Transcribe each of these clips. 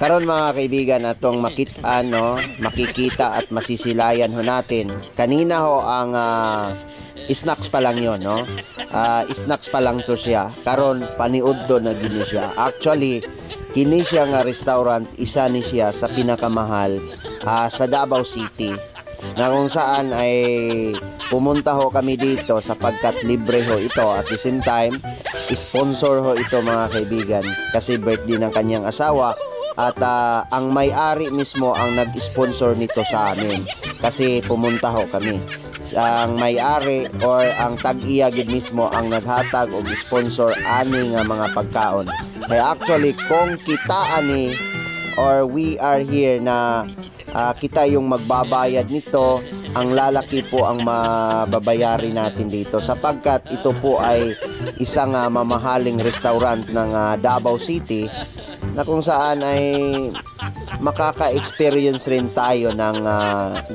Karon mga kaibigan, atong makikita at masisilayan ho natin. Kanina ho ang snacks pa lang yon, no? Snacks pa lang to siya. Karon paniud do na gini siya. Actually, kini siya nga restaurant, isa ni siya sa pinakamahal sa Davao City. Na kung saan ay pumunta ho kami dito sapagkat libre ho ito. At the same time, sponsor ho ito mga kaibigan kasi birthday ng kanyang asawa. At ang may-ari mismo ang nag-sponsor nito sa amin kasi pumunta ho kami. Ang may-ari or ang tag-iya gid mismo ang naghatag og sponsor ani nga mga pagkaon. Kaya actually kung kita ani or we are here na kita yung magbabayad nito, ang lalaki po ang mababayari natin dito sapagkat ito po ay isang mamahaling restaurant ng Davao City na kung saan ay makaka-experience rin tayo ng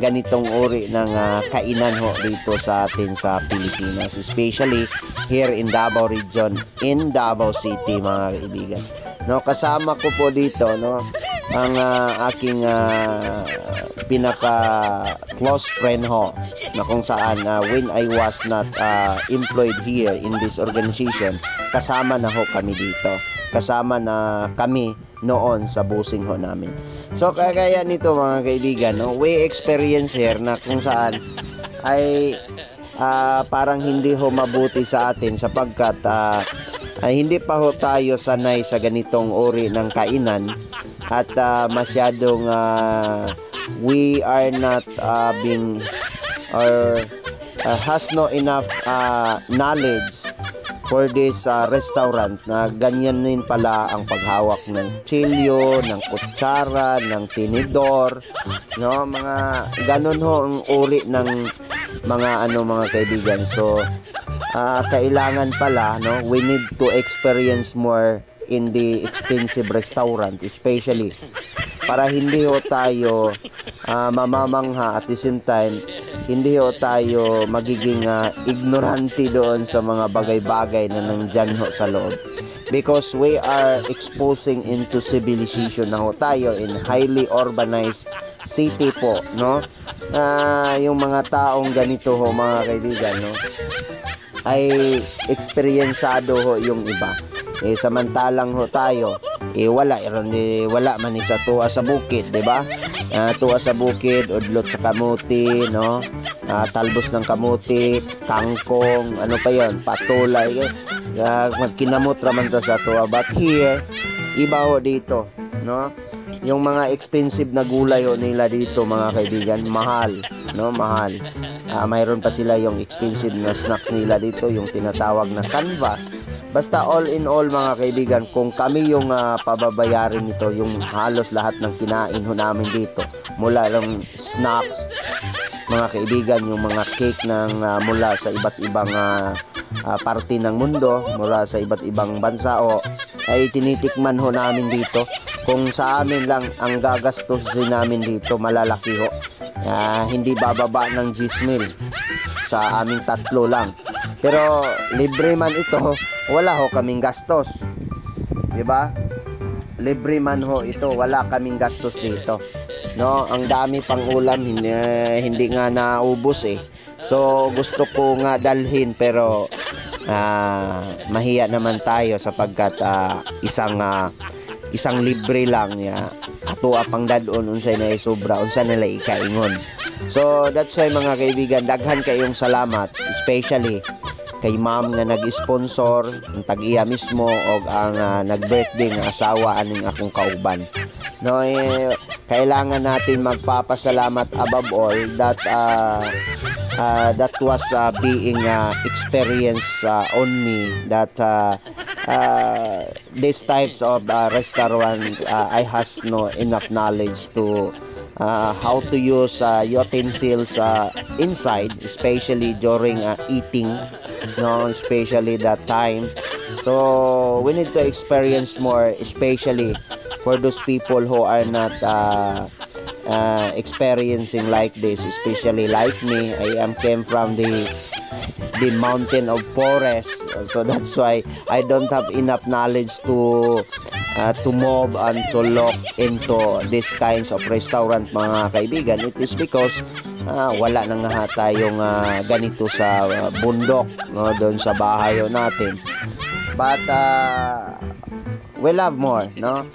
ganitong uri ng kainan ho dito sa atin sa Pilipinas, especially here in Davao region, in Davao City mga kaibigan. No, kasama ko po dito ang aking pinaka close friend ho na kung saan when I was not employed here in this organization, kasama na ho kami dito. Kasama na kami noon sa busing ho namin. So kaya nito mga kaibigan, we experience here na kung saan ay parang hindi ho mabuti sa atin sapagkat hindi pa ho tayo sanay sa ganitong uri ng kainan at masyadong we are not being or has no enough knowledge for this restaurant na ganyan din pala ang paghawak ng tsilyo, ng kutsara, ng tinidor, no, mga ganun ho ang uri ng mga mga kaibigan. So kailangan pala, no, we need to experience more in the expensive restaurant, especially para hindi ho tayo mamamangha at the same time hindi ho tayo magiging ignorante doon sa mga bagay-bagay na nandyan ho sa loob, because we are exposing into civilization na ho tayo in highly urbanized city po, no. Yung mga taong ganito ho mga kaibigan, no, ay eksperyensado ho yung iba. Samantalang ho tayo wala man sa tuwa sa bukid, di ba? Tuwa sa bukid, udlot sa kamuti, no? Talbos ng kamuti, kangkong, ano pa yon, patulay, magkinamot raman ta sa tuwa. But here, iba ho dito, no? Yung mga expensive na gulay ho nila dito mga kaibigan, mahal, no? Mahal. Mayroon pa sila yung expensive na snacks nila dito, yung tinatawag na canvas. Basta all in all mga kaibigan, kung kami yung pababayarin nito, yung halos lahat ng kinain ho namin dito, mula ng snacks mga kaibigan, yung mga cake ng mula sa iba't ibang parte ng mundo, mula sa iba't ibang bansa ay tinitikman ho namin dito. Kung sa amin lang ang gagastusin namin dito, malalaki ho, hindi bababa ng 10,000 sa aming tatlo lang. Pero libre man ito, wala ho kaming gastos, di ba? Libre man ho ito, wala kaming gastos dito, no. Ang dami pang ulam, hindi nga naubos so gusto ko nga dalhin pero mahiya naman tayo sapagkat isang libre lang ato apang dadon unsay na sobra, unsa nila ikaingon. So that's why mga kaibigan, daghan kayong salamat, especially kay ma'am nga nag-sponsor, ang tag-iya mismo og ang nag-birthday nga asawa aning akong kauban, no. Kailangan natin magpapasalamat above all that that was being experience on me, that these types of restaurant I has no enough knowledge to how to use utensils inside, especially during eating, no, especially that time. So we need to experience more, especially for those people who are not experiencing like this, especially like me. I came from the mountain of forest, so that's why I don't have enough knowledge to to move and to look into these kinds of restaurant mga kaibigan. It is because wala na nga tayong ganito sa bundok, no, doon sa bahay natin. But we love more, no?